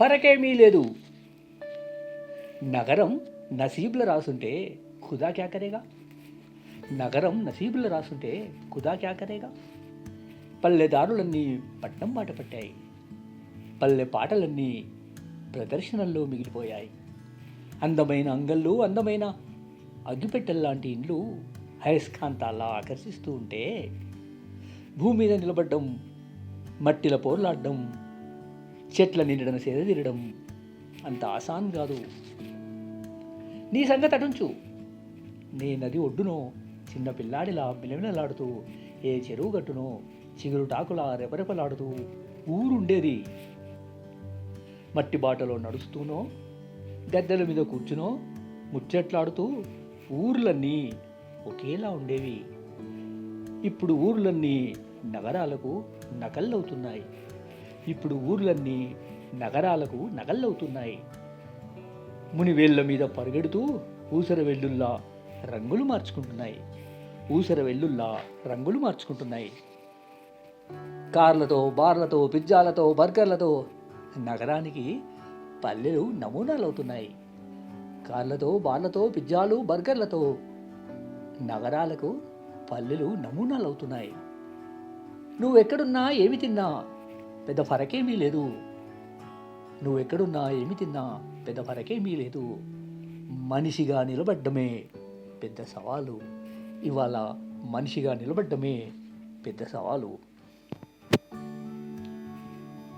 ఫరకేమీ లేదు. నగరం నసీబులో రాసుంటే ఖుదా క్యా కరేగా. నగరం నసీబులో రాసుంటే ఖుదా క్యా కరేగా. పల్లెదారులన్నీ పట్నం బాట పట్టాయి. పల్లె పాటలన్నీ ప్రదర్శనల్లో మిగిలిపోయాయి. అందమైన అంగళ్ళు, అందమైన అగ్గిపెట్టెల్లాంటి ఇండ్లు అయస్కాంతాల్లా ఆకర్షిస్తూ ఉంటే భూమి మీద నిలబడ్డం, మట్టిల పోర్లాడడం, చెట్ల నిండడం సేదతీరడం అంత ఆసాన్ కాదు. నీ సంగతి అటుంచు. నీ నది ఒడ్డునో చిన్న పిల్లాడిలా మిలమిలలాడుతూ ఏ చెరువు గట్టునో చిగురు టాకులా రెపరెపలాడుతూ ఊరుండేది. మట్టి బాటలో నడుస్తూనో గద్దెల మీద కూర్చునో ముచ్చట్లాడుతూ ఊర్లన్నీ ఒకేలా ఉండేవి. ఇప్పుడు ఊర్లన్నీ నగరాలకు నకల్లవుతున్నాయి. ఇప్పుడు ఊర్లన్నీ నగరాలకు నగల్లవుతున్నాయి. మునివేళ్ల మీద పరిగెడుతూ ఊసర వెల్లుల్లా రంగులు మార్చుకుంటున్నాయి. ఊసర వెల్లుల్లా రంగులు మార్చుకుంటున్నాయి. కార్లతో, బార్లతో, పిజ్జాలతో, బర్గర్లతో నగరానికి పల్లెలు నమూనాలు అవుతున్నాయి. కార్లతో, బార్లతో, పిజ్జాలు, బర్గర్లతో నగరాలకు పల్లెలు నమూనాలు అవుతున్నాయి. నువ్వెక్కడున్నా ఏమి తిన్నా పెద్ద ఫరకేమీ లేదు. నువ్వెక్కడున్నా ఏమి తిన్నా పెద్ద ఫరకేమీ లేదు. మనిషిగా నిలబడ్డమే పెద్ద సవాలు. ఇవాళ మనిషిగా నిలబడ్డమే పెద్ద సవాలు.